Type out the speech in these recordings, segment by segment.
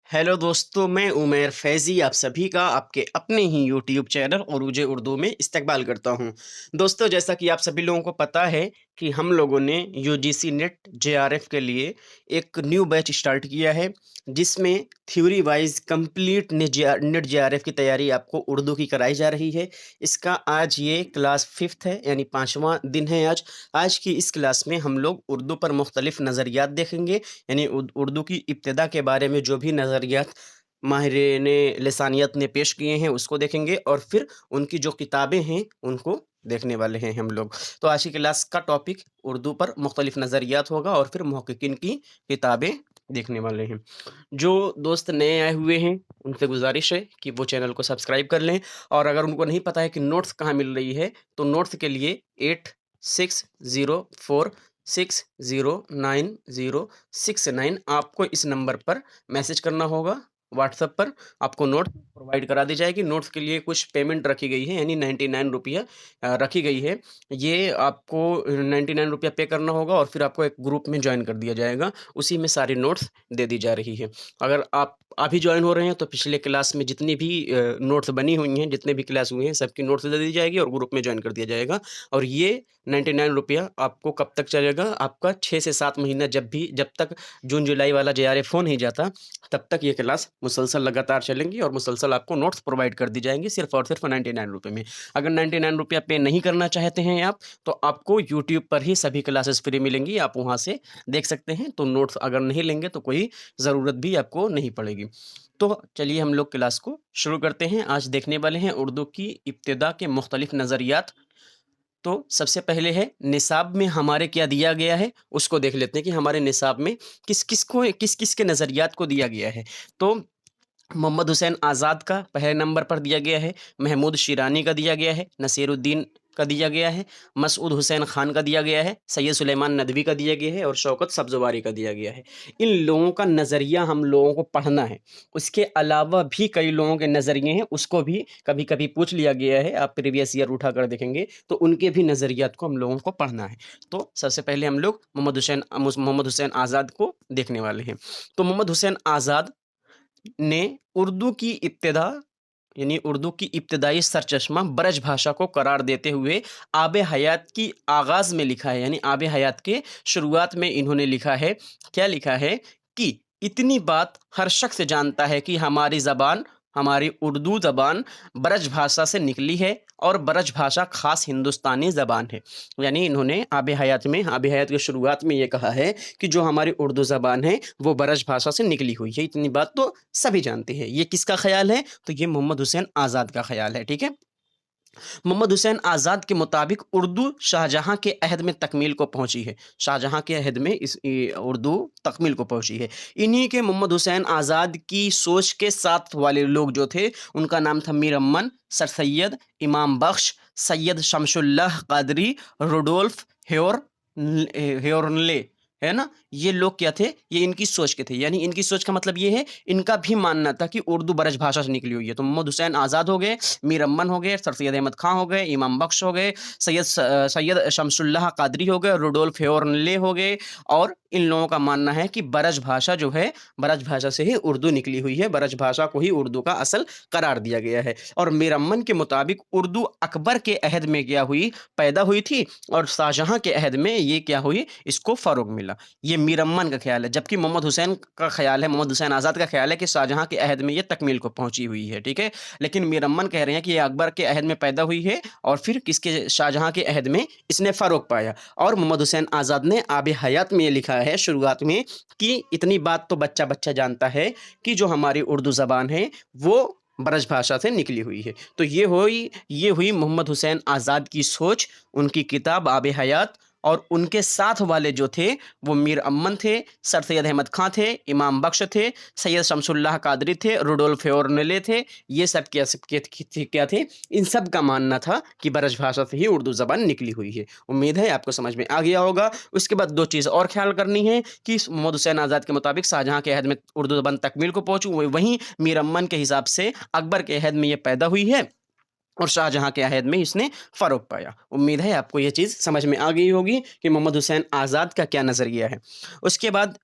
Hello दोस्तों, मैं उमैर फैज़ी आप सभी का आपके अपने ही यूट्यूब चैनल उरूज उर्दू में इस्तकबाल करता हूं। दोस्तों, जैसा कि आप सभी लोगों को पता है कि हम लोगों ने यूजीसी नेट जेआरएफ के लिए एक न्यू बैच स्टार्ट किया है, जिसमें theory wise complete net JRF की तैयारी आपको उर्दू की कराई जा रही है। इसका आज ये क्लास 5th है, यानी 5वां दिन है आज। आज की इस क्लास में हम लोग उर्दू पर मुख्तलिफ नज़रियात देखेंगे, यानी उर्दू की इब्तिदा के बारे में जो भी नज़रियात माहिरीन लिसानियत ने पेश किए हैं उसको देखेंगे, और फिर उनकी जो किताबें हैं उनको देखने वाले हैं हम लोग। तो आज की क्लास का टॉपिक उर्दू पर मुख्तलिफ नज़रियात होगा और फिर मुहक्किकीन की किताबें देखने वाले हैं। जो दोस्त नए आए हुए हैं उनसे गुजारिश है कि वो चैनल को सब्सक्राइब कर लें, और अगर उनको नहीं पता है कि नोट्स कहाँ मिल रही है तो नोट्स के लिए 8604609069 आपको इस नंबर पर मैसेज करना होगा। व्हाट्सएप पर आपको नोट्स प्रोवाइड करा दी जाएगी। नोट्स के लिए कुछ पेमेंट रखी गई है, यानी 99 रुपया रखी गई है। ये आपको 99 रुपया पे करना होगा और फिर आपको एक ग्रुप में ज्वाइन कर दिया जाएगा। उसी में सारी नोट्स दे दी जा रही है। अगर आप अभी ज्वाइन हो रहे हैं तो पिछले क्लास में जितनी भी नोट्स बनी हुई हैं, जितने भी क्लास हुए हैं, सबकी नोट्स दे दी जाएगी और ग्रुप में ज्वाइन कर दिया जाएगा। और ये 99 रुपया आपको कब तक चलेगा? आपका 6 से 7 महीना, जब तक जून जुलाई वाला जेआरएफ हो नहीं जाता, तब तक ये क्लास मुसलसल लगातार चलेंगी और मुसलसल आपको नोट्स प्रोवाइड कर दी जाएंगी, सिर्फ और सिर्फ 99 रुपये में। अगर 99 रुपया पे नहीं करना चाहते हैं आप, तो आपको यूट्यूब पर ही सभी क्लासेस फ्री मिलेंगी, आप वहाँ से देख सकते हैं। तो नोट्स अगर नहीं लेंगे तो कोई ज़रूरत भी आपको नहीं पड़ेगी। तो चलिए हम लोग क्लास को शुरू करते हैं। आज देखने वाले हैं उर्दू की इब्तिदा के मुख्तलिफ नज़रियात। तो सबसे पहले है निसाब में हमारे क्या दिया गया है, उसको देख लेते हैं कि हमारे निसाब में किस किस के नज़रियात को दिया गया है। तो मोहम्मद हुसैन आज़ाद का पहले नंबर पर दिया गया है, महमूद शिरानी का दिया गया है, नसीरुद्दीन का दिया गया है, मसऊद हुसैन खान का दिया गया है, सैयद सुलेमान नदवी का दिया गया है और शौकत सब्ज़वारी का दिया गया है। इन लोगों का नज़रिया हम लोगों को पढ़ना है। उसके अलावा भी कई लोगों के नज़रिए हैं, उसको भी कभी कभी पूछ लिया गया है। आप प्रीवियस ईयर उठा कर देखेंगे तो उनके भी नज़रियात को हम लोगों को पढ़ना है। तो सबसे पहले हम लोग मोहम्मद हुसैन आज़ाद को देखने वाले हैं। तो मोहम्मद हुसैन आज़ाद ने उर्दू की इब्तिदा, यानी उर्दू की इब्तदाई सरचश्मा ब्रज भाषा को करार देते हुए आब हयात की आगाज़ में लिखा है, यानी आब हयात के शुरुआत में इन्होंने लिखा है। क्या लिखा है कि इतनी बात हर शख्स जानता है कि हमारी ज़बान, हमारी उर्दू ज़बान ब्रज भाषा से निकली है और ब्रज भाषा ख़ास हिंदुस्तानी ज़बान है। यानी इन्होंने आब हयात की शुरुआत में ये कहा है कि जो हमारी उर्दू ज़बान है वो ब्रज भाषा से निकली हुई है। इतनी बात तो सभी जानते हैं। ये किसका ख्याल है? तो ये मोहम्मद हुसैन आज़ाद का ख्याल है। ठीक है। मोहम्मद हुसैन आज़ाद के मुताबिक उर्दू शाहजहाँ के अहद में तकमील को पहुँची है। शाहजहाँ के अहद में उर्दू तकमील को पहुँची है। इन्हीं के मोहम्मद हुसैन आज़ाद की सोच के साथ वाले लोग जो थे, उनका नाम था मीर अम्मन, सर सैयद, इमाम बख्श, सैयद शमसुल्लाह कादरी, रुडोल्फ हेयोर्नले, है ना। ये लोग क्या थे? ये इनकी सोच के थे। यानी इनकी सोच का मतलब ये है, इनका भी मानना था कि उर्दू ब्रज भाषा से निकली हुई है। तो मोहम्मद हुसैन आज़ाद हो गए, मीर अम्मन हो गए, सर सैयद अहमद खां हो गए, इमाम बख्श हो गए, सैयद शमसुल्लाह कादरी हो गए, रुडोल्फ हेयोर्नले हो गए। और इन लोगों का मानना है कि ब्रज भाषा जो है, ब्रज भाषा से ही उर्दू निकली हुई है, ब्रज भाषा को ही उर्दू का असल करार दिया गया है। और मीर अम्मन के मुताबिक उर्दू अकबर के अहद में क्या हुई? पैदा हुई थी, और शाहजहाँ के अहद में ये क्या हुई? इसको फ़रोग मिला। ये मीर अम्मन का ख्याल है। जबकि मोहम्मद हुसैन का ख्याल है, मोहम्मद हुसैन आज़ाद का ख्याल है कि शाहजहाँ के अहद में ये तकमील को पहुँची हुई है। ठीक है। लेकिन मीर अम्मन कह रहे हैं कि ये अकबर के अहद में पैदा हुई है और फिर किसके? शाहजहाँ के अहद में इसने फ़रोग पाया। और मोहम्मद हुसैन आज़ाद ने आब हयात में ये लिखा है शुरुआत में कि इतनी बात तो बच्चा बच्चा जानता है कि जो हमारी उर्दू ज़बान है वो ब्रज भाषा से निकली हुई है। तो ये हुई मोहम्मद हुसैन आज़ाद की सोच, उनकी किताब आब हयात। और उनके साथ वाले जो थे वो मीर अम्मन थे, सर सैयद अहमद खां थे, इमाम बख्श थे, सैयद शमसुल्लाह कादरी थे, रुडोल्फ हेयोर्नले थे। ये सब क्या थे? इन सब का मानना था कि ब्रज भाषा से ही उर्दू ज़बान निकली हुई है। उम्मीद है आपको समझ में आ गया होगा। उसके बाद दो चीज़ और ख्याल करनी है कि मोहम्मद हुसैन आज़ाद के मुताबिक शाहजहाँ के अहद में उर्दू ज़बान तकमील को पहुँची, वहीं मीर अम्मन के हिसाब से अकबर के अहद में ये पैदा हुई है और शाहजहाँ के अहद में इसने फ़रोग पाया। उम्मीद है आपको ये चीज़ समझ में आ गई होगी कि मोहम्मद हुसैन आज़ाद का क्या नज़रिया है। उसके बाद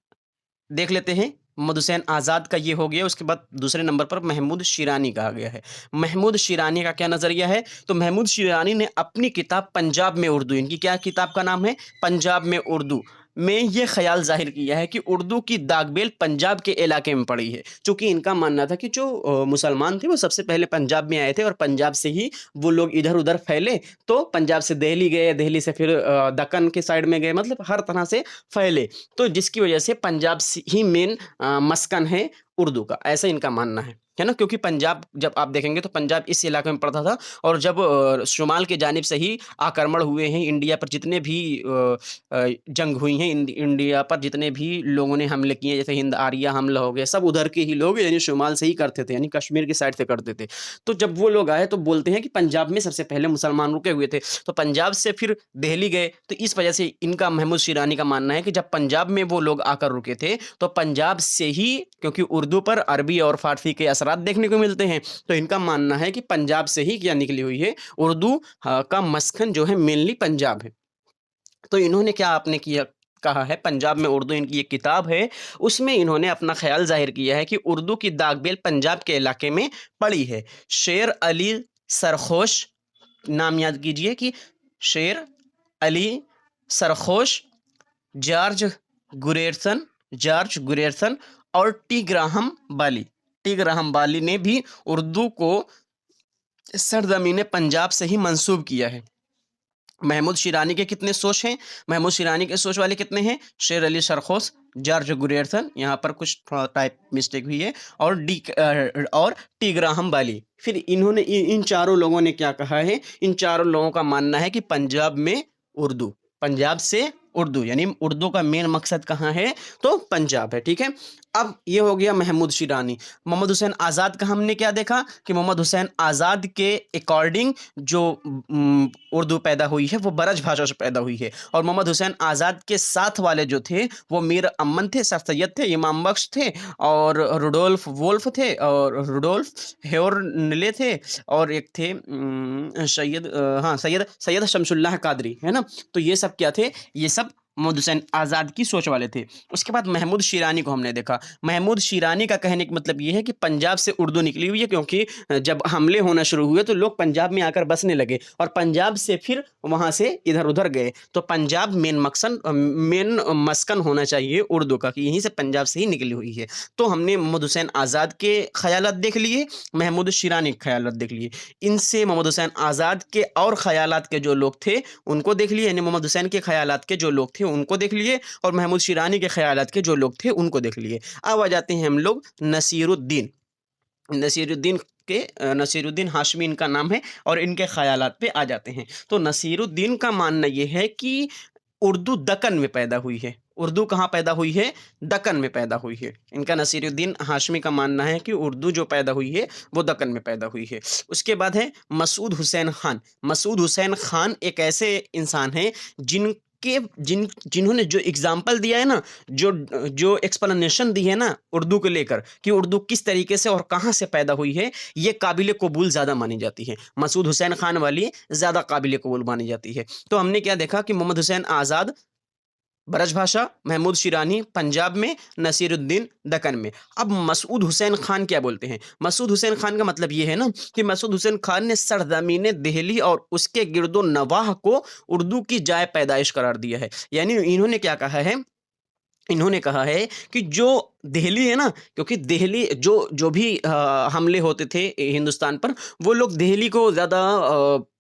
देख लेते हैं मोहम्मद हुसैन आज़ाद का ये हो गया। उसके बाद दूसरे नंबर पर महमूद शिरानी का आ गया है। महमूद शिरानी का क्या नज़रिया है? तो महमूद शिरानी ने अपनी किताब पंजाब में उर्दू, इनकी क्या किताब का नाम है? पंजाब में उर्दू, में ये ख्याल ज़ाहिर किया है कि उर्दू की दागबेल पंजाब के इलाके में पड़ी है। चूँकि इनका मानना था कि जो मुसलमान थे वो सबसे पहले पंजाब में आए थे और पंजाब से ही वो लोग इधर-उधर फैले, तो पंजाब से दिल्ली गए, दिल्ली से फिर दक्कन के साइड में गए, मतलब हर तरह से फैले। तो जिसकी वजह से पंजाब से ही मेन मस्कन है उर्दू का, ऐसा इनका मानना है ना? क्योंकि पंजाब जब आप देखेंगे तो पंजाब इस इलाके में पड़ता था और जब शुमाल की जानिब से ही आक्रमण हुए हैं, इंडिया पर जितने भी जंग हुई हैं, इंडिया पर जितने भी लोगों ने हमले किए, जैसे हिंद आर्य हमला हो गया, सब उधर के ही लोग यानी शुमाल से ही करते थे, यानी कश्मीर की साइड से करते थे। तो जब वो लोग आए तो बोलते हैं कि पंजाब में सबसे पहले मुसलमान रुके हुए थे, तो पंजाब से फिर दिल्ली गए, तो इस वजह से इनका महमूद शिरानी का मानना है कि जब पंजाब में वो लोग आकर रुके थे, तो पंजाब से ही, क्योंकि उर्दू पर अरबी और फारसी के असरात देखने को मिलते हैं, तो इनका मानना है कि पंजाब से ही क्या निकली हुई है, उर्दू का मस्कन जो है मेनली पंजाब है। तो इन्होंने क्या आपने किया कहा है, पंजाब में उर्दू इनकी एक किताब है, उसमें इन्होंने अपना ख़्याल ज़ाहिर किया है कि उर्दू की दागबेल पंजाब के इलाके में पड़ी है। शेर अली सरखोश, नाम याद कीजिए कि शेर अली सरखोश, जॉर्ज जॉर्ज गुरेरसन और टी ग्राहम बाली। टी ग्राहम बाली ने भी उर्दू को सरज़मीन पंजाब से ही मंसूब किया है। महमूद शिरानी के कितने सोच हैं? महमूद शिरानी के सोच वाले कितने हैं? शेर अली सरखोश, जॉर्ज गुरेरसन, यहाँ पर कुछ थोड़ा टाइप मिस्टेक हुई है, और टी ग्राहम बाली। फिर इन्होंने इन चारों लोगों ने क्या कहा है? इन चारों लोगों का मानना है कि पंजाब में उर्दू, पंजाब से उर्दू, यानी उर्दू का मेन मकसद कहाँ है? तो पंजाब है, ठीक है। अब ये हो गया महमूद शिरानी। मोहम्मद हुसैन आज़ाद का हमने क्या देखा कि मोहम्मद हुसैन आज़ाद के अकॉर्डिंग जो उर्दू पैदा हुई है वो ब्रज भाषा से पैदा हुई है, और मोहम्मद हुसैन आज़ाद के साथ वाले जो थे वो मीर अमन थे, सर सैयद थे, इमाम बख्श थे, और रुडोल्फ वोल्फ थे, और रुडोल्फ हेयरनिले थे, और एक थे सैयद सैयद शमसुल्लाह कादरी, है ना? तो ये सब क्या थे? ये सब मोहम्मद हुसैन आज़ाद की सोच वाले थे। उसके बाद महमूद शिरानी को हमने देखा। महमूद शिरानी का कहने का मतलब ये है कि पंजाब से उर्दू निकली हुई है, क्योंकि जब हमले होना शुरू हुए तो लोग पंजाब में आकर बसने लगे और पंजाब से फिर वहाँ से इधर-उधर गए। तो पंजाब मेन मस्कन होना चाहिए उर्दू का, कि यहीं से पंजाब से ही निकली हुई है। तो हमने मोहम्मद हुसैन आज़ाद के ख़यालात देख लिए, महमूद शिरानी के ख़यालात देख लिए। इनसे मोहम्मद हुसैन आज़ाद के और ख़यालात के जो लोग थे उनको देख लिए, यानी मोहम्मद हुसैन के ख़यालात के जो लोग थे उनको देख लिए, और महमूद शिरानी के ख़यालात के जो लोग थे उनको देख लिए। अब आ जाते हैं हम लोग नसीरुद्दीन। नसीरुद्दीन नसीरुद्दीन हाशमी इनका नाम है, और इनके ख़यालात पे आ जाते हैं। तो नसीरुद्दीन का मानना ये है कि उर्दू दक्कन में पैदा हुई है। उर्दू कहाँ पैदा हुई है? दक्कन में पैदा हुई है। इनका नसीरुद्दीन हाशमी का मानना है कि उर्दू जो पैदा हुई है वो दक्कन में पैदा हुई है। उसके बाद है मसूद हुसैन खान। मसूद हुसैन खान एक ऐसे इंसान हैं जिन्होंने जो एग्जाम्पल दिया है ना, जो जो एक्सप्लेनेशन दी है ना उर्दू को लेकर कि उर्दू किस तरीके से और कहाँ से पैदा हुई है, ये काबिल कबूल ज़्यादा मानी जाती है। मसूद हुसैन खान वाली ज़्यादा काबिल कबूल मानी जाती है। तो हमने क्या देखा कि मोहम्मद हुसैन आज़ाद ब्रजभाषा, महमूद शिरानी पंजाब में, नसीरुद्दीन दक्कन में। अब मसूद हुसैन खान क्या बोलते हैं? मसूद हुसैन खान का मतलब ये है ना कि मसूद हुसैन खान ने सरज़मीन दिल्ली और उसके गिरदो नवाह को उर्दू की जाए पैदाइश करार दिया है। यानी इन्होंने क्या कहा है? इन्होंने कहा है कि जो दिल्ली है ना, क्योंकि दिल्ली जो जो भी हमले होते थे हिंदुस्तान पर, वो लोग दिल्ली को ज़्यादा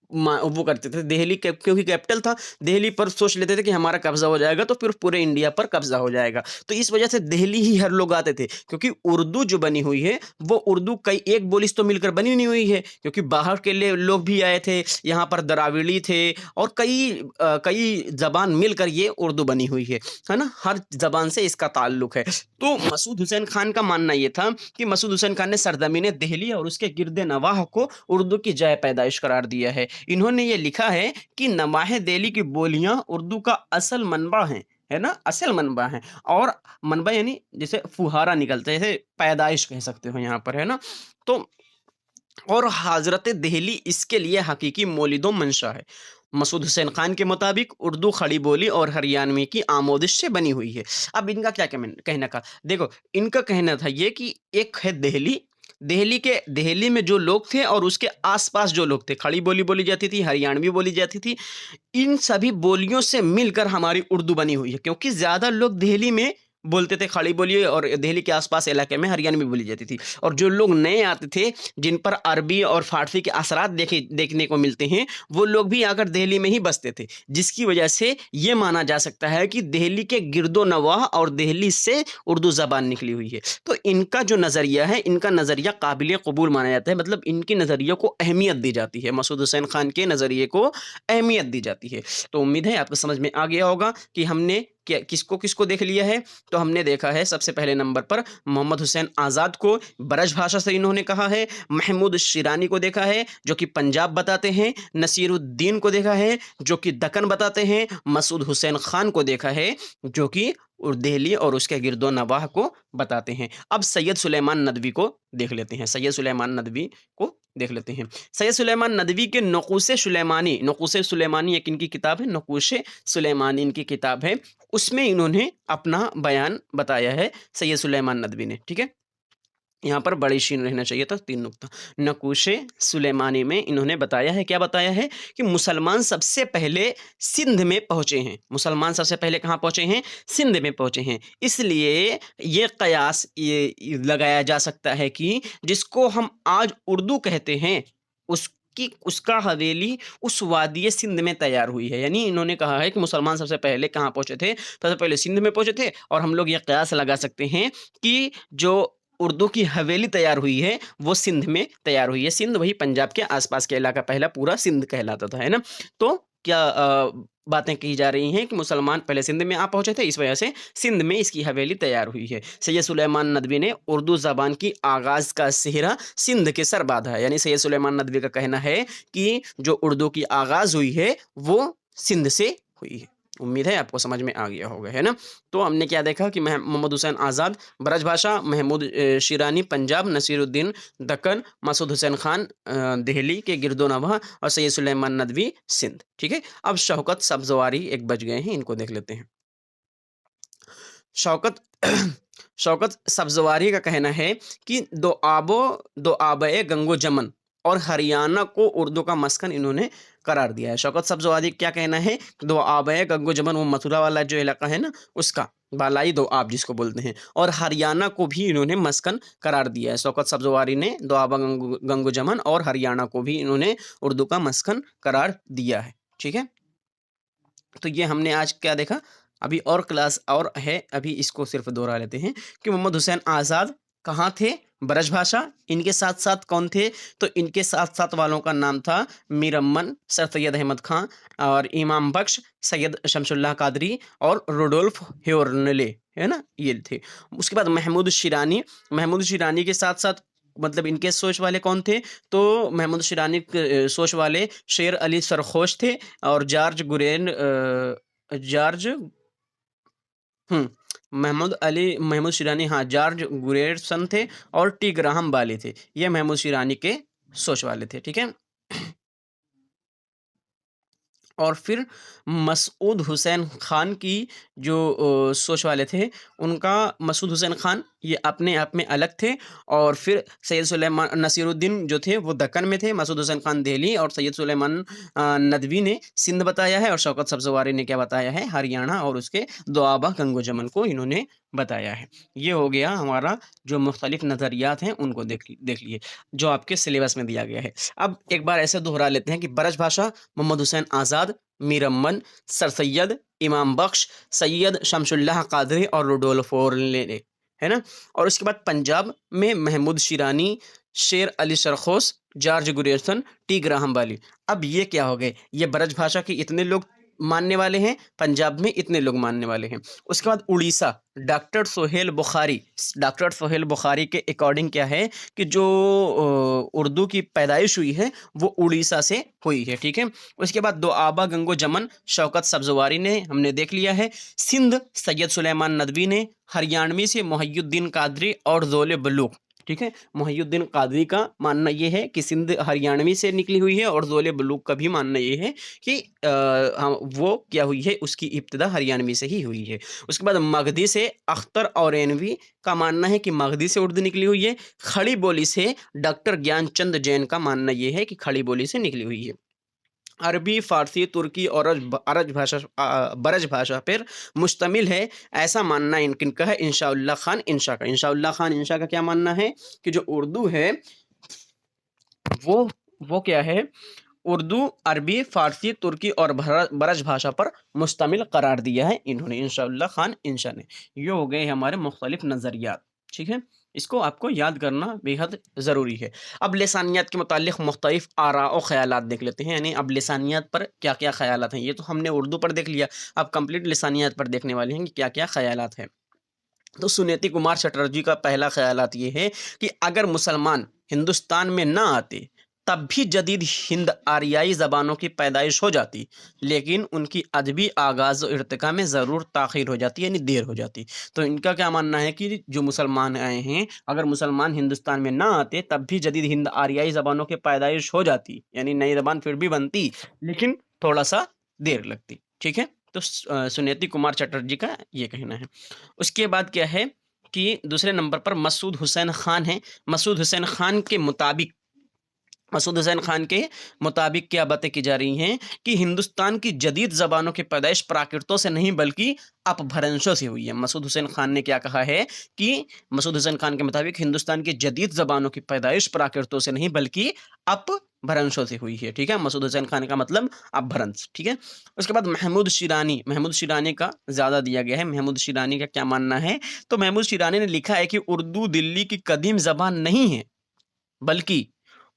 वो करते थे, दिल्ली क्योंकि कैपिटल था, दिल्ली पर सोच लेते थे कि हमारा कब्जा हो जाएगा तो फिर पूरे इंडिया पर कब्जा हो जाएगा। तो इस वजह से दिल्ली ही हर लोग आते थे, क्योंकि उर्दू जो बनी हुई है वो उर्दू कई एक बोली से तो मिलकर बनी नहीं हुई है, क्योंकि बाहर के लोग भी आए थे, यहाँ पर द्राविड़ी थे, और कई ज़बान मिलकर ये उर्दू बनी हुई है ना? हर ज़बान से इसका ताल्लुक है। तो मसूद हुसैन खान का मानना ये था कि मसूद हुसैन खान ने सरज़मीन दिल्ली और उसके गिरद नवाह को उर्दू की जाए पैदाइश करार दिया है। इन्होंने ये लिखा है कि नवाहे दिल्ली की बोलियां उर्दू का असल मनबा हैं, है ना? असल मनबा है, और मनबा यानी जैसे फुहारा निकलता है, जैसे पैदाइश कह सकते हो यहाँ पर, है ना? तो और हज़रत दिल्ली इसके लिए हकीकी मौलिदो मंशा है। मसूद हुसैन खान के मुताबिक उर्दू खड़ी बोली और हरियाणवी की आमोदिश से बनी हुई है। अब इनका क्या कहना था, देखो इनका कहना था ये कि एक है दिल्ली, दिल्ली में जो लोग थे और उसके आसपास जो लोग थे, खड़ी बोली बोली जाती थी, हरियाणवी बोली जाती थी, इन सभी बोलियों से मिलकर हमारी उर्दू बनी हुई है। क्योंकि ज़्यादा लोग दिल्ली में बोलते थे खड़ी बोली और दिल्ली के आसपास इलाके में हरियाणवी बोली जाती थी, और जो लोग नए आते थे जिन पर अरबी और फारसी के असरात देखने को मिलते हैं, वो लोग भी आकर दिल्ली में ही बसते थे, जिसकी वजह से ये माना जा सकता है कि दिल्ली के गिरदो नवाह और दिल्ली से उर्दू ज़बान निकली हुई है। तो इनका जो नज़रिया है, इनका नज़रिया काबिल कबूल माना जाता है, मतलब इनके नज़रिए को अहमियत दी जाती है, मसूद हुसैन खान के नज़रिए को अहमियत दी जाती है। तो उम्मीद है आपको समझ में आ गया होगा कि हमने क्या किसको किसको देख लिया है। तो हमने देखा है सबसे पहले नंबर पर मोहम्मद हुसैन आज़ाद को ब्रज भाषा से इन्होंने कहा है, महमूद शिरानी को देखा है जो कि पंजाब बताते हैं, नसीरुद्दीन को देखा है जो कि दक्कन बताते हैं, मसूद हुसैन खान को देखा है जो कि दिल्ली और उसके गिरदो नवाह को बताते हैं। अब सैयद सुलेमान नदवी को देख लेते हैं, सैयद सुलेमान नदवी को देख लेते हैं। सैयद सुलेमान नदवी के नक़ूश सुलेमानी एक इनकी किताब है, नक़ूश सुलेमानी इनकी किताब है, उसमें इन्होंने अपना बयान बताया है सैयद सुलेमान नदवी ने। ठीक है, यहाँ पर बड़ी शीन रहना चाहिए था, 3 नुक्ता। नक़ूशे सुलेमानी में इन्होंने बताया है, क्या बताया है कि मुसलमान सबसे पहले सिंध में पहुँचे हैं। मुसलमान सबसे पहले कहाँ पहुँचे हैं? सिंध में पहुँचे हैं। इसलिए ये कयास ये लगाया जा सकता है कि जिसको हम आज उर्दू कहते हैं, उसका हवेली उस वादी सिंध में तैयार हुई है। यानी इन्होंने कहा है कि मुसलमान सबसे पहले कहाँ पहुँचे थे? सबसे पहले सिंध में पहुँचे थे, और हम लोग ये कयास लगा सकते हैं कि जो उर्दू की हवेली तैयार हुई है वो सिंध में तैयार हुई है। सिंध वही पंजाब के आसपास के इलाका, पहला पूरा सिंध कहलाता था, है ना। तो क्या बातें कही जा रही हैं कि मुसलमान पहले सिंध में आ पहुंचे थे, इस वजह से सिंध में इसकी हवेली तैयार हुई है। सैयद सुलेमान नदवी ने उर्दू ज़बान की आगाज़ का सेहरा सिंध के सर बांधा है। यानी सैयद सुलेमान नदवी का कहना है कि जो उर्दू की आगाज़ हुई है वो सिंध से हुई है। उम्मीद है आपको समझ में आ गया होगा, है ना। तो हमने क्या देखा कि मोहम्मद हुसैन आज़ाद ब्रज भाषा, महमूद शिरानी पंजाब, नसीरुद्दीन दक्कन, मसूद हुसैन खान दिल्ली के गिरदो नवाह, और सैयद सुलेमान नदवी सिंध। ठीक है, अब शौकत सब्जवारी एक बज गए हैं, इनको देख लेते हैं। शौकत शौकत सब्जवारी का कहना है कि दो आबे गंगो जमन और हरियाणा को उर्दू का मस्कन इन्होंने करार दिया है। शौकत सब्जवारी क्या कहना है? दो आबे गंगो जमन, वो मथुरा वाला जो इलाका है ना, उसका बालाई दो आब जिसको बोलते हैं, और हरियाणा को भी इन्होंने मस्कन करार दिया है। शौकत सब्जवारी ने दो आबा गंगो जमन और हरियाणा को भी इन्होंने उर्दू का मस्कन करार दिया है। ठीक है, तो ये हमने आज क्या देखा। अभी और क्लास और है, अभी इसको सिर्फ दोहरा लेते हैं कि मोहम्मद हुसैन आज़ाद कहाँ थे? ब्रज भाषा। इनके साथ साथ कौन थे? तो इनके साथ साथ वालों का नाम था मीर अमन, सर सैयद अहमद खां और इमाम बख्श, सैयद शमसुल्लाह कादरी और रोडोल्फ हेयरनेले, है ना, ये थे। उसके बाद महमूद शिरानी के साथ साथ मतलब इनके सोच वाले कौन थे? तो महमूद शिरानी के सोच वाले शेर अली सरखोश थे, और जॉर्ज महमूद शिरानी, हाँ, जॉर्ज गुरेरसन थे, और टी ग्राहम बाली थे। ये महमूद शिरानी के सोच वाले थे। ठीक है, और फिर मसूद हुसैन खान की जो सोच वाले थे, उनका मसूद हुसैन खान ये अपने आप में अलग थे, और फिर सैयद सुलेमान नसीरुद्दीन जो थे वो दक्कन में थे, मसूद हुसैन खान दिल्ली, और सैयद सुलेमान नदवी ने सिंध बताया है, और शौकत सब्जवारी ने क्या बताया है? हरियाणा और उसके दोआबा गंगो जमन को इन्होंने बताया है। ये हो गया हमारा जो मुख्तलिफ नज़रियात हैं उनको देख लिए जो आपके सिलेबस में दिया गया है। अब एक बार ऐसे दोहरा लेते हैं कि ब्रज भाषा मोहम्मद हुसैन आज़ाद, मीर अमन, सर सैयद, इमाम बख्श, सैयद शमसुल्लाह कादरी और रुडोल्फो हेयरनेले, है ना। और उसके बाद पंजाब में महमूद शिरानी, शेर अली सरखोश, जॉर्ज गुरेरसन, टी ग्राहम बाली। अब ये क्या हो गए? ये ब्रज भाषा के इतने लोग मानने वाले हैं, पंजाब में इतने लोग मानने वाले हैं। उसके बाद उड़ीसा, डॉक्टर सोहेल बुखारी के अकॉर्डिंग क्या है कि जो उर्दू की पैदाइश हुई है वो उड़ीसा से हुई है। ठीक है, उसके बाद दो आबा गंगो जमन शौकत सब्जवारी ने हमने देख लिया है। सिंध सैयद सुलेमान नदवी ने, हरियाणवी से मोहियुद्दीन कादरी और ज़ोले बलूक, ठीक है। मुहियुद्दीन कादरी का मानना ये है कि सिंध हरियाणवी से निकली हुई है, और ज़ोल बलूग का भी मानना ये है कि वो क्या हुई है, उसकी इब्तिदा हरियाणवी से ही हुई है। उसके बाद मगधी से अख्तर औरैनवी का मानना है कि मगधी से उर्दू निकली हुई है। खड़ी बोली से डॉक्टर ज्ञानचंद जैन का मानना ये है कि खड़ी बोली से निकली हुई है। अरबी, फ़ारसी, तुर्की और बरज भाषा पर मुश्तमिल है, ऐसा मानना किनका है? इंशाउल्लाह खान इंशा का। इंशाउल्लाह खान इंशा का क्या मानना है कि जो उर्दू है वो वो क्या है? उर्दू, अरबी, फ़ारसी, तुर्की और बरज भाषा पर मुश्तमिल करार दिया है इन्होंने, इंशाउल्लाह खान इंशा ने। ये हो गए हमारे मुख्तलिफ नज़रियात, ठीक है? इसको आपको याद करना बेहद ज़रूरी है। अब लिसानियात के मुतालिक मुख्तलिफ आरा और ख़यालात देख लेते हैं, यानी अब लिसानियात पर क्या-क्या ख़यालात हैं। ये तो हमने उर्दू पर देख लिया, अब कंप्लीट लिसानियात पर देखने वाले हैं कि क्या-क्या ख़यालात हैं। तो सुनीति कुमार चटर्जी का पहला ख़यालात ये है कि अगर मुसलमान हिंदुस्तान में ना आते, तब भी जदीद हिंद आरियाई ज़बानों की पैदाइश हो जाती, लेकिन उनकी अदबी आगाज़ और इर्तिका में ज़रूर ताख़ीर हो जाती, यानी देर हो जाती। तो इनका क्या मानना है कि जो मुसलमान आए हैं, अगर मुसलमान हिंदुस्तान में ना आते, तब भी जदीद हिंद आरियाई ज़बानों की पैदाइश हो जाती, यानी नई ज़बान फिर भी बनती, लेकिन थोड़ा-सा देर लगती, ठीक है? तो सुनीति कुमार चटर्जी का ये कहना है। उसके बाद क्या है कि दूसरे नंबर पर मसूद हुसैन खान हैं। मसूद हुसैन खान के मुताबिक मसूद हुसैन खान के मुताबिक क्या बातें की जा रही हैं कि हिंदुस्तान की जदीद ज़बानों की पैदाइश प्राकृतों से नहीं बल्कि अपभ्रंशों से हुई है। मसूद हुसैन खान ने क्या कहा है कि मसूद हुसैन खान के मुताबिक हिंदुस्तान की जदीद ज़बानों की पैदाइश प्राकृतों से नहीं बल्कि अपभ्रंशों से हुई है, ठीक है? मसूद हुसैन खान का मतलब अपभ्रंश, ठीक है? उसके बाद महमूद शिरानी का ज़्यादा दिया गया है। महमूद शिरानी का क्या मानना है? तो महमूद शिरानी ने लिखा है कि उर्दू दिल्ली की कदीम ज़बान नहीं है, बल्कि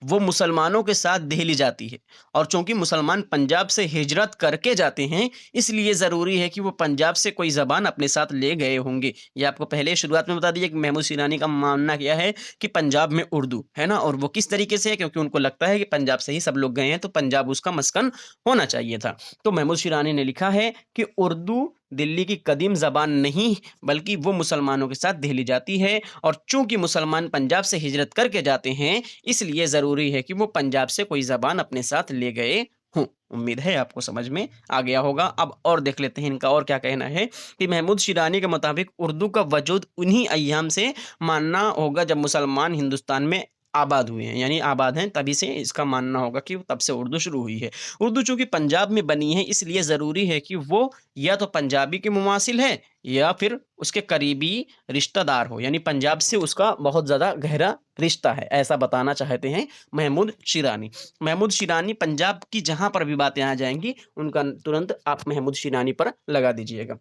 वो मुसलमानों के साथ दहली जाती है, और चूंकि मुसलमान पंजाब से हिजरत करके जाते हैं, इसलिए ज़रूरी है कि वो पंजाब से कोई ज़बान अपने साथ ले गए होंगे। ये आपको पहले शुरुआत में बता दिया कि महमूद शिरानी का मानना क्या है कि पंजाब में उर्दू है ना, और वो किस तरीके से है, क्योंकि उनको लगता है कि पंजाब से ही सब लोग गए हैं, तो पंजाब उसका मस्कन होना चाहिए था। तो महमूद शिरानी ने लिखा है कि उर्दू दिल्ली की कदीम ज़बान नहीं, बल्कि वो मुसलमानों के साथ दहली जाती है, और चूंकि मुसलमान पंजाब से हिजरत करके जाते हैं, इसलिए ज़रूरी है कि वो पंजाब से कोई ज़बान अपने साथ ले गए हों। उम्मीद है आपको समझ में आ गया होगा। अब और देख लेते हैं इनका और क्या कहना है कि महमूद शिरानी के मुताबिक उर्दू का वजूद उन्हीं अय्याम से मानना होगा जब मुसलमान हिंदुस्तान में आबाद हुए हैं, यानी आबाद हैं, तभी से इसका मानना होगा कि तब से उर्दू शुरू हुई है। उर्दू चूंकि पंजाब में बनी है, इसलिए ज़रूरी है कि वो या तो पंजाबी के मुमासिल है या फिर उसके करीबी रिश्तेदार हो, यानी पंजाब से उसका बहुत ज़्यादा गहरा रिश्ता है, ऐसा बताना चाहते हैं महमूद शिरानी। महमूद शिरानी पंजाब की जहाँ पर भी बातें आ जाएंगी, उनका तुरंत आप महमूद शिरानी पर लगा दीजिएगा।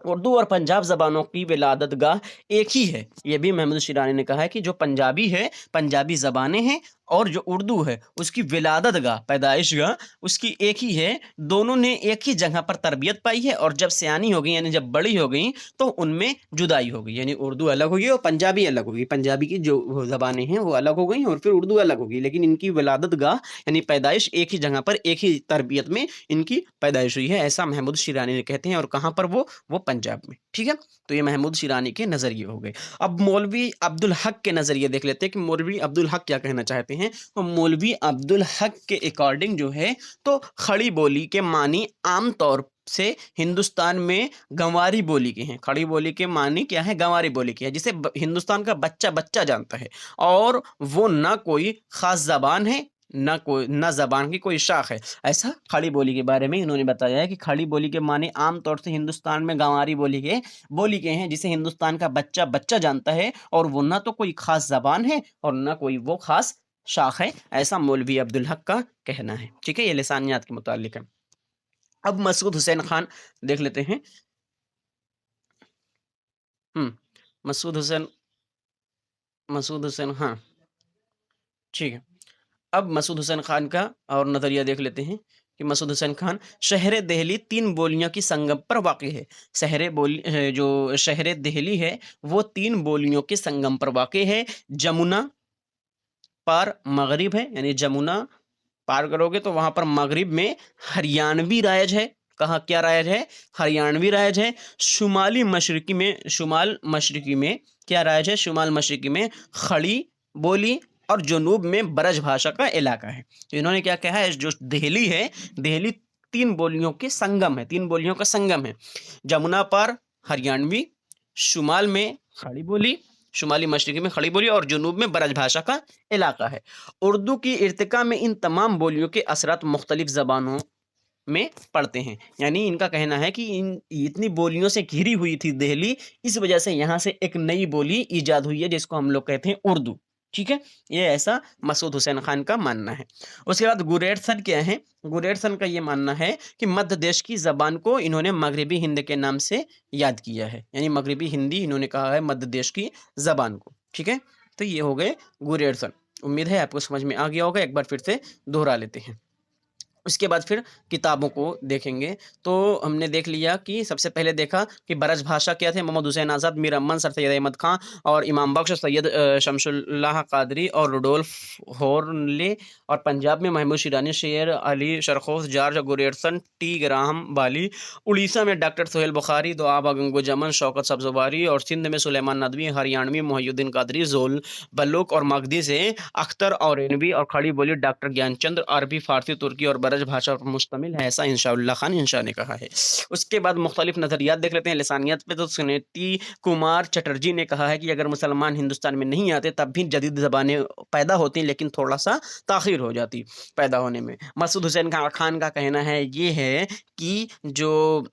उर्दू और पंजाब ज़बानों की विलादत गाह एक ही है। ये भी महमूद शिरानी ने कहा है कि जो पंजाबी है, पंजाबी ज़बानें हैं, और जो उर्दू है, उसकी विलादत गाह, पैदाइश गाह उसकी एक ही है। दोनों ने एक ही जगह पर तरबियत पाई है, और जब सयानी हो गई, यानी जब बड़ी हो गई, तो उनमें जुदाई हो गई, यानी उर्दू अलग हो गई और पंजाबी अलग हो गई। पंजाबी की जो ज़बानें हैं वो अलग हो गई और फिर उर्दू अलग हो गई, लेकिन इनकी विलादत गाह यानी पैदाइश एक ही जगह पर, एक ही तरबियत में इनकी पैदाइश हुई है, ऐसा महमूद शिरानी ने कहते हैं। और कहाँ पर वो पंजाब में, ठीक है? तो ये महमूद शिरानी के नज़रिए हो गए। अब मौलवी अब्दुल हक के नज़रिए देख लेते हैं कि मौलवी अब्दुल हक क्या कहना चाहते हैं। तो मौलवी अब्दुल हक के अकॉर्डिंग जो है, तो खड़ी बोली के मानी आम तौर से हिंदुस्तान में गंवारी बोली के हैं। खड़ी बोली के मानी क्या है? गंवारी बोली के है, जिसे हिंदुस्तान का बच्चा बच्चा जानता है, और वो ना कोई ख़ास ज़बान है, ना ज़बान की कोई शाख है। ऐसा खड़ी बोली के बारे में इन्होंने बताया है कि खड़ी बोली के माने आम तौर से हिंदुस्तान में गंवारी बोली के हैं, जिसे हिंदुस्तान का बच्चा बच्चा जानता है, और वो ना तो कोई ख़ास ज़बान है और ना कोई वो ख़ास शाख है, ऐसा मौलवी अब्दुल हक का कहना है, ठीक है? ये लिसानियात के मुतालिक है। अब मसूद हुसैन खान देख लेते हैं। हुँ, मसूद हुसैन हाँ, ठीक है। अब मसूद हुसैन खान का और नज़रिया देख लेते हैं कि मसूद हुसैन खान शहर दिल्ली 3 बोलियों की संगम पर वाक़ई है। जो शहर दिल्ली है, वो 3 बोलियों के संगम पर वाक़ई है। जमुना पार मगरिब है, यानी जमुना पार करोगे तो वहाँ पर मगरिब में हरियाणवी राइज है, कहाँ क्या राइज है? हरियाणवी राइज है। शुमाल मशरकी में क्या राइज है? शुमाल मशरकी में खड़ी बोली और जुनूब में ब्रज भाषा का इलाका है। तो इन्होंने क्या कहा है, जो दिल्ली है, दिल्ली तीन बोलियों के संगम है, तीन बोलियों का संगम है। जमुना पार हरियाणवी, शुमाल में खड़ी बोली, शुमाली मशरकी में खड़ी बोली और जुनूब में ब्रज भाषा का इलाका है। उर्दू की इर्तिका में इन तमाम बोलियों के असरात मुख्तलिफ ज़बानों में पढ़ते हैं। यानी इनका कहना है कि इन इतनी बोलियों से घिरी हुई थी दिल्ली, इस वजह से यहाँ से एक नई बोली ईजाद हुई है जिसको हम लोग कहते हैं उर्दू। ठीक है, ये ऐसा मसूद हुसैन खान का मानना है। उसके बाद गुरेरसन क्या है? गुरेरसन का ये मानना है कि मध्य देश की ज़बान को इन्होंने मगरबी हिंद के नाम से याद किया है, यानी मगरबी हिंदी इन्होंने कहा है मध्य देश की ज़बान को। ठीक है, तो ये हो गए गुरेरसन। उम्मीद है आपको समझ में आ गया होगा, एक बार फिर से दोहरा लेते हैं। उसके बाद फिर किताबों को देखेंगे। तो हमने देख लिया कि सबसे पहले देखा कि ब्रज भाषा क्या थे, मोहम्मद हुसैन आज़ाद, मीर अमन, सर सैयद अहमद खां और इमाम बख्श, सैयद शमसुल्लाह कादरी और रुडोल्फ हॉर्नले। और पंजाब में महमूद शिरानी, शेर अली शरखोस, जॉर्ज गुरेरसन, टी ग्राहम बाली। उड़ीसा में डॉक्टर सोहेल बुखारी, दुआबा गंगोजमन, शौकत सब्जवारी। और सिंध में सुलेमान नदवी, हरियाणवी मोहिउद्दीन कादरी, जोल बल्लुक और मगधी से अख्तर औरैनवी। और खड़ी बोली डॉक्टर ज्ञानचंद्र, अरबी, फारसी, तुर्की और ब्रज भाषा पर मुश्तमिल है, ऐसा इंशाउल्लाह खान इंशा ने कहा है। उसके बाद मुख्तलिफ नज़रियात देख लेते हैं लिसानियत पे। तो सुनेती कुमार चटर्जी ने कहा है कि अगर मुसलमान हिंदुस्तान में नहीं आते तब भी जदीद ज़बानें पैदा होती, लेकिन थोड़ा सा ताख़ीर हो जाती पैदा होने में। मसूद हुसैन खान का कहना है ये है कि जो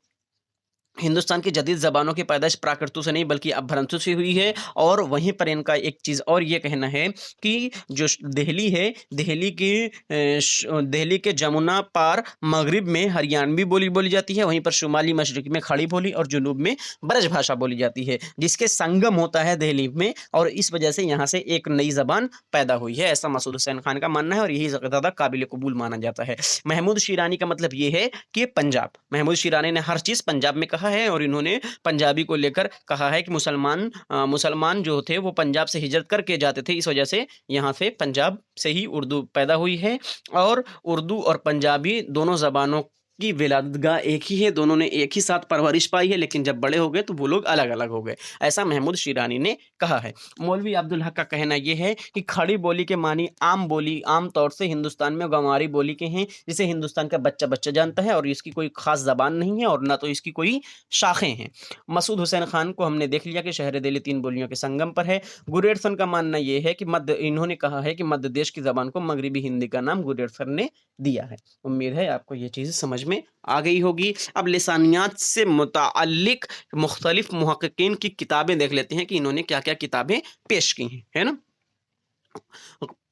हिंदुस्तान की जदीद ज़बानों की पैदाइश प्राकृतों से नहीं बल्कि अपभ्रंशों से हुई है। और वहीं पर इनका एक चीज़ और ये कहना है कि जो दिल्ली है, दिल्ली के जमुना पार मगरिब में हरियाणवी बोली बोली जाती है, वहीं पर शुमाली मशरक़ में खड़ी बोली और जुनूब में ब्रज भाषा बोली जाती है, जिसके संगम होता है दिल्ली में। और इस वजह से यहाँ से एक नई ज़बान पैदा हुई है, ऐसा मसूद हुसैन खान का मानना है और यही ज़्यादा काबिल कबूल माना जाता है। महमूद शिरानी का मतलब ये है कि पंजाब, महमूद शिरानी ने हर चीज़ पंजाब में कहा है और इन्होंने पंजाबी को लेकर कहा है कि मुसलमान जो थे वो पंजाब से हिजरत करके जाते थे, इस वजह से यहाँ से पंजाब से ही उर्दू पैदा हुई है। और उर्दू और पंजाबी दोनों ज़बानों की विलादतगाह एक ही है, दोनों ने एक ही साथ परवरिश पाई है, लेकिन जब बड़े हो गए तो वो लोग अलग अलग हो गए, ऐसा महमूद शिरानी ने कहा है। मौलवी अब्दुल हक का कहना यह है कि खड़ी बोली के मानी आम बोली, आम तौर से हिंदुस्तान में गंवारी बोली के हैं, जिसे हिंदुस्तान का बच्चा बच्चा जानता है और इसकी कोई खास ज़बान नहीं है और ना तो इसकी कोई शाखें हैं। मसूद हुसैन खान को हमने देख लिया कि शहर दिल्ली तीन बोलियों के संगम पर है। गुरेरसन का मानना यह है कि इन्होंने कहा है कि मध्य देश की ज़बान को मगरबी हिंदी का नाम गुरेरसन ने दिया है। उम्मीद है आपको ये चीज़ समझ में आ गई होगी। अब लिसानियात से मुताल्लिक मुख्तलिफ मुहक्किकीन की किताबें देख लेते हैं कि इन्होंने क्या क्या किताबें पेश की हैं, है ना।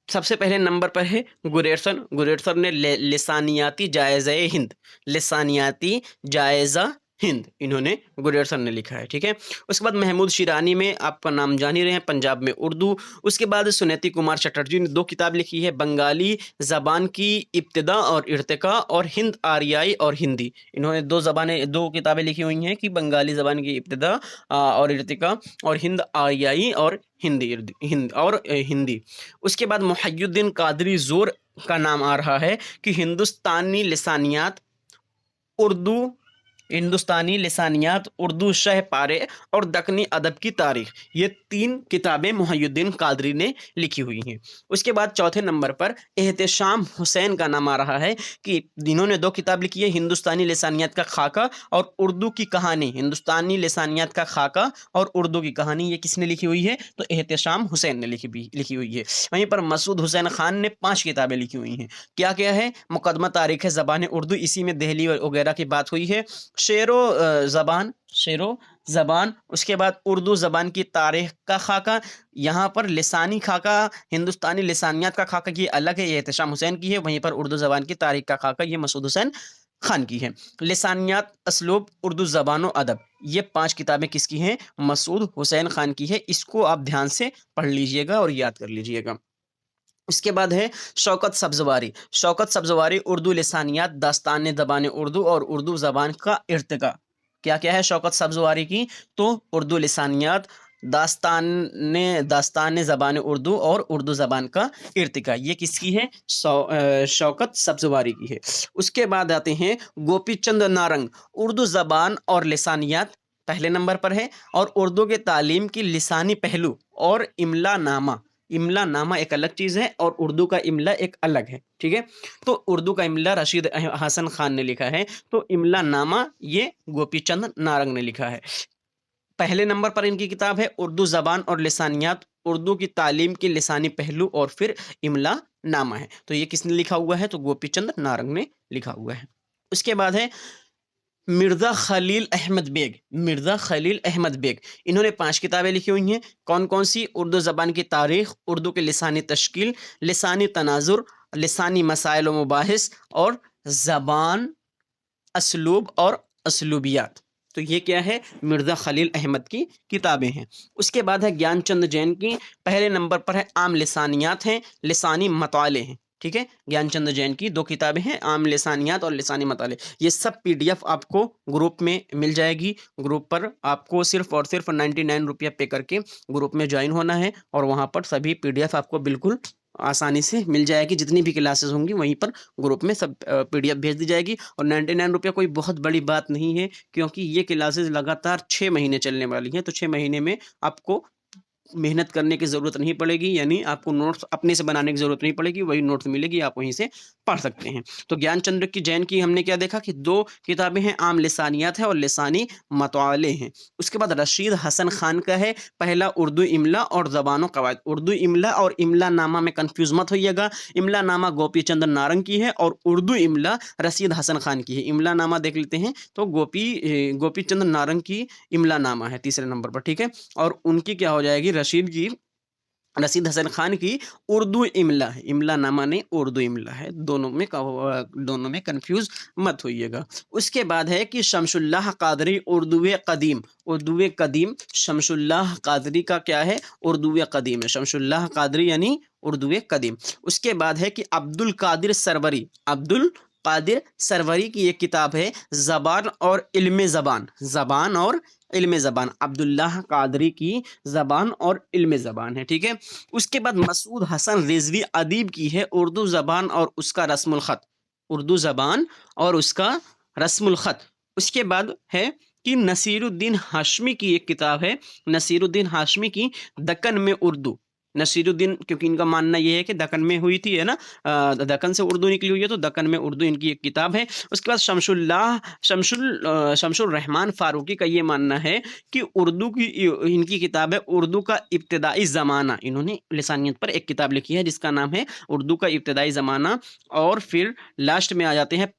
सबसे पहले नंबर पर है गुरेरसन ने लिसानियाती जायज़ा हिंद, लिसानियाती जायज़ा हिंद इन्होंने गुरेरसन ने लिखा है। ठीक है, उसके बाद महमूद शिरानी में आपका नाम जान ही रहे हैं, पंजाब में उर्दू। उसके बाद सुनेती कुमार चटर्जी ने 2 किताब लिखी है, बंगाली ज़बान की इब्तिदा और इर्तिका और हिंद आरियाई और हिंदी। इन्होंने 2 किताबें लिखी हुई हैं कि बंगाली ज़बान की इब्तिदा और इर्तिका और हिंद आरियाई और हिंदी। उसके बाद मुहिउद्दीन कादरी ज़ोर का नाम आ रहा है कि हिंदुस्तानी लिसानियात, उर्दू शह पारे और दक्कनी अदब की तारीख, ये 3 किताबें मुहिउद्दीन कादरी ने लिखी हुई हैं। उसके बाद चौथे नंबर पर एहतेशाम हुसैन का नाम आ रहा है कि इन्होंने 2 किताब लिखी है, हिंदुस्तानी लिसानियात का खाका और उर्दू की कहानी। हिंदुस्तानी लिसानियात का खाका और उर्दू की कहानी, ये किसने लिखी हुई है? तो एहतेशाम हुसैन ने लिखी हुई है। वहीं पर मसूद हुसैन खान ने 5 किताबें लिखी हुई हैं। क्या क्या है? मुकदमा तारीख़ ज़बान उर्दू, इसी में दिल्ली वगैरह की बात हुई है। शेरो ज़बान, उसके बाद उर्दू ज़बान की तारीख़ का खाका, यहाँ पर लिसानी खाका, हिंदुस्तानी लिसानियात का खाका ये अलग है, ये एहतेशाम हुसैन की है। वहीं पर उर्दू ज़बान की तारीख़ का खाका ये मसूद हुसैन खान की है। लिसानियात, असलूब, उर्दू ज़बान व अदब, ये 5 किताबें किसकी हैं? मसूद हुसैन खान की है। इसको आप ध्यान से पढ़ लीजिएगा और याद कर लीजिएगा। उसके बाद है शौकत सब्ज़वारी, उर्दू लिसानियात, दास्तान ज़बान उर्दू और उर्दू ज़बान का इर्तिका। क्या क्या है शौकत सब्ज़वारी की? तो उर्दू लिसानियात, दास्तान ज़बान उर्दू और उर्दू ज़बान का इर्तिका, ये किसकी है? शौकत सब्ज़वारी की है। उसके बाद आते हैं गोपी चंद नारंग, उर्दू ज़बान और लिसानियात पहले नंबर पर है, और उर्दू के तालीम की लिसानी पहलू और इमला नामा, इमला नामा एक अलग चीज़ है और उर्दू का इमला एक अलग है, ठीक है? तो उर्दू का इमला रशीद हसन खान ने लिखा है, तो इमला नामा ये गोपी चंद नारंग ने लिखा है। पहले नंबर पर इनकी किताब है उर्दू ज़बान और लिसानियात, उर्दू की तालीम के लिसानी पहलू और फिर इमला नामा है। तो ये किसने लिखा हुआ है? तो गोपी चंद नारंग ने लिखा हुआ है। उसके बाद है मिर्ज़ा खलील अहमद बेग, मिर्ज़ा खलील अहमद बेग, इन्होंने 5 किताबें लिखी हुई हैं। कौन-कौन सी? उर्दू ज़बान की तारीख़, उर्दू के लिसानी तश्कील, लिसानी तनाज़ुर, लिसानी मसाइल व मुबाहिस और ज़बान, असलूब और असलूबियात। तो ये क्या है? मिर्ज़ा खलील अहमद की किताबें हैं। उसके बाद है ज्ञानचंद जैन की, पहले नंबर पर है आम लिसानियात हैं, लिसानी मताले हैं, ठीक है? ज्ञानचंद जैन की 2 किताबें हैं, आम लिसानियात और लिसानी मताले। ये सब पीडीएफ आपको ग्रुप में मिल जाएगी। ग्रुप पर आपको सिर्फ़ और सिर्फ़ 99 रुपया पे करके ग्रुप में जॉइन होना है और वहाँ पर सभी पीडीएफ आपको बिल्कुल आसानी से मिल जाएगी। जितनी भी क्लासेस होंगी वहीं पर ग्रुप में सब पीडीएफ भेज दी जाएगी, और 99 रुपया कोई बहुत बड़ी बात नहीं है, क्योंकि ये क्लासेस लगातार 6 महीने चलने वाली हैं। तो 6 महीने में आपको मेहनत करने की ज़रूरत नहीं पड़ेगी, यानी आपको नोट्स अपने से बनाने की ज़रूरत नहीं पड़ेगी, वही नोट्स मिलेगी, आप वहीं से पढ़ सकते हैं। तो ज्ञानचंद्र की जैन की हमने क्या देखा कि 2 किताबें हैं, आम लिसानियात है और लिसानी मतवाले हैं। उसके बाद रशीद हसन खान का है, पहला उर्दू इमला और ज़बान व कवायद। उर्दू इमला और इमला नामा में कन्फ्यूज़ मत होइएगा, इमला नामा गोपी चंद नारंग की है और उर्दू इमला रशीद हसन खान की है। इमला नामा देख लेते हैं, तो गोपी चंद नारंग की इमला नामा है तीसरे नंबर पर, ठीक है? और उनकी क्या हो जाएगी? रशीद हसन खान की उर्दू इमला है, इमला नामा नहीं उर्दू इमला है, दोनों में कन्फ्यूज़ मत होइएगा। उसके बाद है कि शमसुल्लाह कादरी उर्दू कदीम शमसुल्लाह कादरी का क्या है? उर्दू कदीम है, शमसुल्लाह कादरी यानी उर्दू कदीम। उसके बाद है कि अब्दुल कादिर सरवरी की एक किताब है ज़बान और इल्म ज़बान, अब्दुल्लाह कादरी की ज़बान और इल्म ज़बान है, ठीक है? उसके बाद मसूद हसन रिज़वी अदीब की है उर्दू ज़बान और उसका रस्मुल ख़त, उर्दू ज़बान और उसका रस्मुल ख़त। उसके बाद है कि नसीरुद्दीन हाशमी की एक किताब है, नसीरुद्दीन हाशमी की दक्कन में उर्दू। नसीरुद्दीन, क्योंकि इनका मानना ये है कि दक्कन में हुई थी, है ना? दक्कन से उर्दू निकली हुई है, तो दक्कन में उर्दू इनकी एक किताब है। उसके बाद शमसुल रहमान फ़ारूकी का ये मानना है कि उर्दू की इनकी किताब है उर्दू का इब्तिदाई ज़माना। इन्होंने लिसानियत पर एक किताब लिखी है जिसका नाम है उर्दू का इब्तिदाई ज़माना। और फिर लास्ट में आ जाते हैं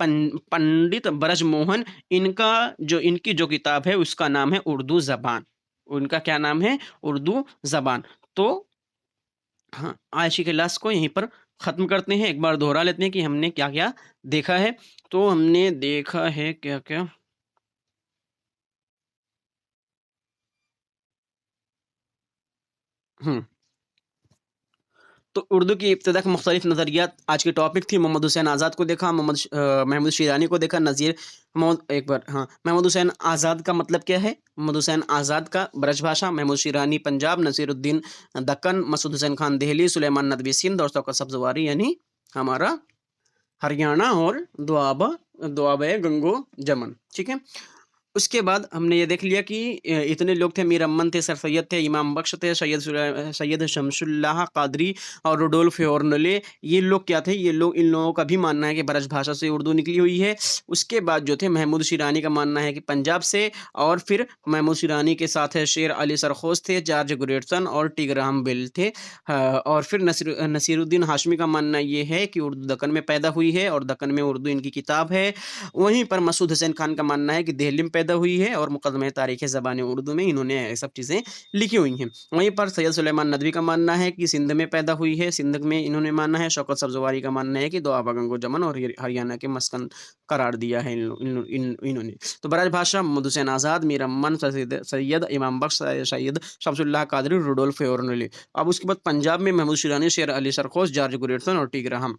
पंडित ब्रजमोहन, इनकी जो किताब है उसका नाम है उर्दू ज़बान। उनका क्या नाम है? उर्दू ज़बान। तो हाँ, आज की क्लास को यहीं पर ख़त्म करते हैं। एक बार दोहरा लेते हैं कि हमने क्या-क्या देखा है। तो हमने देखा है क्या-क्या? हुँ। तो उर्दू की इब्तिदा के मुख्तलिफ नज़रियात आज की टॉपिक थी। मोहम्मद हुसैन आज़ाद को देखा, महमूद शिरानी को देखा, महमूद हुसैन आज़ाद का मतलब क्या है? महमूद हुसैन आज़ाद का ब्रजभाषा, महमूद शिरानी पंजाब, नसीरुद्दीन दक्कन, मसूद हुसैन खान दिल्ली, सुलेमान नदवी सिंध और शौकत सब्ज़वारी यानी हमारा हरियाणा और दोआबे गंगो जमन, ठीक है? उसके बाद हमने ये देख लिया कि इतने लोग थे, मीर अमन थे, सर सैयद थे, इमाम बख्श थे, सैयद शमसुल्लाह कादरी और रुडोल्फ हॉर्नले। ये लोग क्या थे? ये लोग, इन लोगों का भी मानना है कि ब्रज भाषा से उर्दू निकली हुई है। उसके बाद जो थे महमूद शिरानी का मानना है कि पंजाब से, और फिर महमूद शिरानी के साथ है शेर अली सरखोश थे, जॉर्ज ग्रेटसन और टी ग्राहम बेल थे। और फिर नसीरुद्दीन हाशमी का मानना ये है कि उर्दू दक्कन में पैदा हुई है और दक्कन में उर्दू इनकी किताब है। वहीं पर मसूद हुसैन खान का मानना है कि दिल्ली में पैदा हुई है और मुक़दमे तारीख़ ज़बान उर्दू में इन्होंने ये सब चीज़ें लिखी हुई हैं। वहीं पर सैयद सुलेमान नदवी का मानना है कि सिंध में पैदा हुई है, सिंध में इन्होंने माना है। शौकत सब्ज़वारी का मानना है कि दोआबा गंगो जमन और हरियाणा के मस्कन करार दिया है इन्होंने। तो ब्रजभाषा मोहम्मद हुसैन आज़ाद, मीर अमन, सैयद इमाम बख्श, सैयद शमसुल्लाह कादरी, रुडोल्फ हॉर्नले। अब उसके बाद पंजाब में महमूद शिरानी, शेर अली सरखोश, जॉर्ज ग्रेटसन और टी ग्राहम।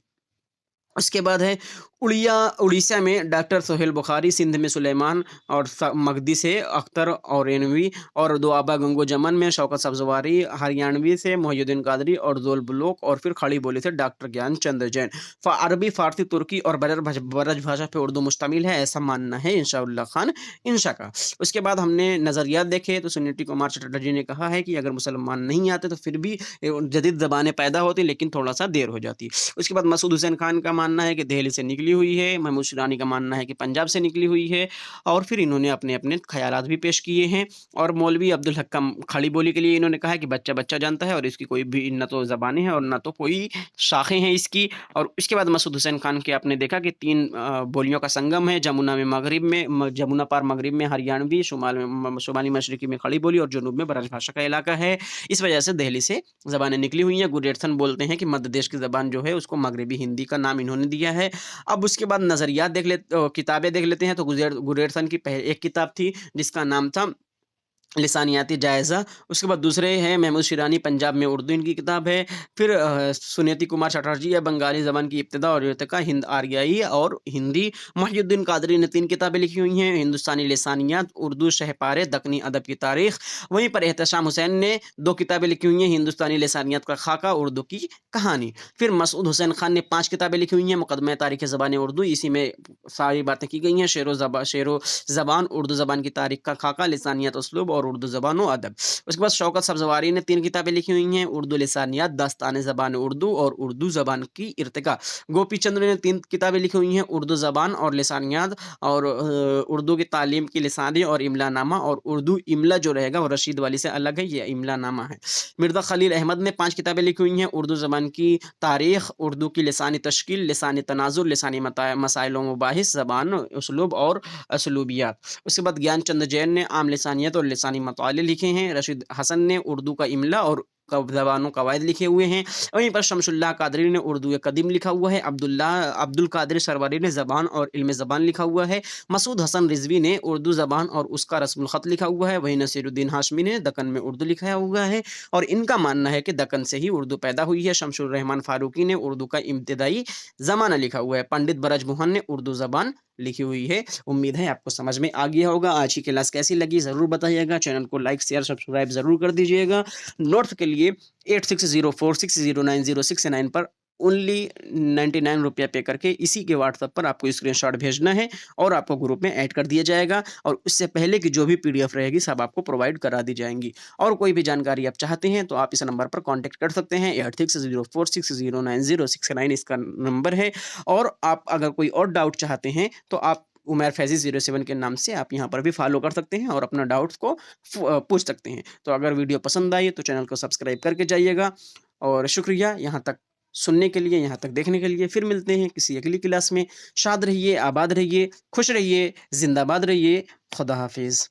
उसके बाद है उड़ीसा में डॉक्टर सोहेल बुखारी, सिंध में सुलेमान और मगधी से अख्तर और रेनवी और दोआबा गंगोजमन में शौकत सब्जवारी, हरियाणवी से मोहिउद्दीन कादरी और जोल ब्लोक और फिर खड़ी बोली से डॉक्टर ज्ञान चंद्र जैन। अरबी, फारसी, तुर्की और ब्रज भाषा पे उर्दू मुश्तमिल है, ऐसा मानना है इंशाउल्लाह खान इंशा का। उसके बाद हमने नज़रियात देखे तो सुन्नी कुमार चटर्जी ने कहा है कि अगर मुसलमान नहीं आते तो फिर भी जदीद ज़बानें पैदा होती, लेकिन थोड़ा सा देर हो जाती। उसके बाद मसूद हुसैन खान का मानना है कि दिल्ली से निकली हुई है, महमूद शिरानी का मानना है कि पंजाब से निकली हुई है और फिर इन्होंने अपने-अपने ख़यालात भी पेश किए हैं। और मौलवी अब्दुल हक का खड़ी बोली के लिए इन्होंने कहा है कि बच्चा-बच्चा जानता है और इसकी कोई भी ना तो ज़बानें हैं और ना तो कोई शाखें हैं इसकी। और उसके बाद मसूद हुसैन खान के आपने देखा कि 3 बोलियों का संगम है, जमुना में मगरिब में जमुना पार मगरिब में हरियाणवी, शुमाली मशरिकी में खड़ी बोली और जुनूब में ब्रज भाषा का इलाका है। इस वजह से दिल्ली से ज़बानें निकली हुई हैं। गुरजेरसन बोलते हैं कि मध्य देश की ज़बान जो है उसको मगरिबी हिंदी का नाम इन्होंने दिया है। अब उसके बाद नज़रियात किताबें देख लेते हैं तो गुरजेरसन की एक किताब थी जिसका नाम था लिसानियाती जायज़ा। उसके बाद दूसरे हैं महमूद शिरानी, पंजाब में उर्दू इनकी किताब है। फिर सुनीति कुमार चटर्जी है, बंगाली ज़बान की इब्तिदा और इर्तिका, हिंद आर्याई और हिंदी। मोहिउद्दीन कादरी ने 3 किताबें लिखी हुई हैं, हिंदुस्तानी लिसानियात, उर्दू शहपारे, दक्कनी अदब की तारीख़। वहीं पर एहतशाम हुसैन ने 2 किताबें लिखी हुई हैं, हिंदुस्तानी लिसानियात का खाका, उर्दू की कहानी। फिर मसूद हुसैन खान ने 5 किताबें लिखी हुई हैं, मुक़दमा तारीख़ ज़बान उर्दू, इसी में सारी बातें की गई हैं, शेरो ज़बान, उर्दू ज़बान की तारीख़ का खाका, लिसानियत उसलूब और उर्दू ज़बान व अदब। उसके बाद शौकत सब्ज़वारी ने 3 किताबें लिखी हुई हैं, उर्दू लिसानियात, दास्तान ज़बान उर्दू और उर्दू ज़बान की इर्तिका। गोपी चंद्र ने 3 किताबें लिखी हुई हैं, उर्दू ज़बान और लिसानियात और उर्दू की तालीम की लिसानी और इमला नामा। और उर्दू इमला जो रहेगा वो रशीद वाली से अलग है, ये इमला नामा है। मिर्ज़ा खलील अहमद ने 5 किताबें लिखी हुई हैं, उर्दू ज़बान की तारीख़, उर्दू की लिसानी तश्कील, लिसानी तनाज़ुर, लिसानी मसाइल व मबाहिस, ज़बान, उसलूब और असलूबियात। उसके बाद ज्ञान चंद जैन ने आम लिसानियत और लिसानी मताले लिखे हैं। रशीद हसन ने उर्दू का इमला और ज़बान कवायद लिखे हुए हैं। वहीं पर शमसुल्लाह कादरी ने उर्दू कदीम लिखा हुआ है। अब्दुल कादिर सरवरी ने ज़बान और इल्म ज़बान लिखा हुआ है। मसूद हसन रिज़वी ने उर्दू ज़बान और उसका रस्मुल ख़त लिखा हुआ है। वहीं नसीरुद्दीन हाशमी ने दक्कन में उर्दू लिखा हुआ है और इनका मानना है कि दक्कन से ही उर्दू पैदा हुई है। शमसुर रहमान फ़ारूकी ने उर्दू का इब्तिदाई ज़माना लिखा हुआ है। पंडित बरज मोहन ने उर्दू ज़बान लिखी हुई है। उम्मीद है आपको समझ में आ गया होगा। आज की क्लास कैसी लगी ज़रूर बताइएगा। चैनल को लाइक, शेयर, सब्सक्राइब ज़रूर कर दीजिएगा। नोट्स के लिए 8604609069 पर ओनली 99 रुपया पे करके इसी के व्हाट्सएप पर आपको स्क्रीनशॉट भेजना है और आपको ग्रुप में ऐड कर दिया जाएगा और उससे पहले की जो भी पीडीएफ रहेगी सब आपको प्रोवाइड करा दी जाएंगी। और कोई भी जानकारी आप चाहते हैं तो आप इस नंबर पर कांटेक्ट कर सकते हैं। 8604609069 इसका नंबर है। और आप अगर कोई और डाउट चाहते हैं तो आप उमर फैज़ी 07 के नाम से आप यहाँ पर भी फॉलो कर सकते हैं और अपना डाउट्स को पूछ सकते हैं। तो अगर वीडियो पसंद आई तो चैनल को सब्सक्राइब करके जाइएगा। और शुक्रिया यहाँ तक सुनने के लिए, यहाँ तक देखने के लिए। फिर मिलते हैं किसी अगली क्लास में। शाद रहिए, आबाद रहिए, खुश रहिए, जिंदाबाद रहिए। खुदा हाफिज़।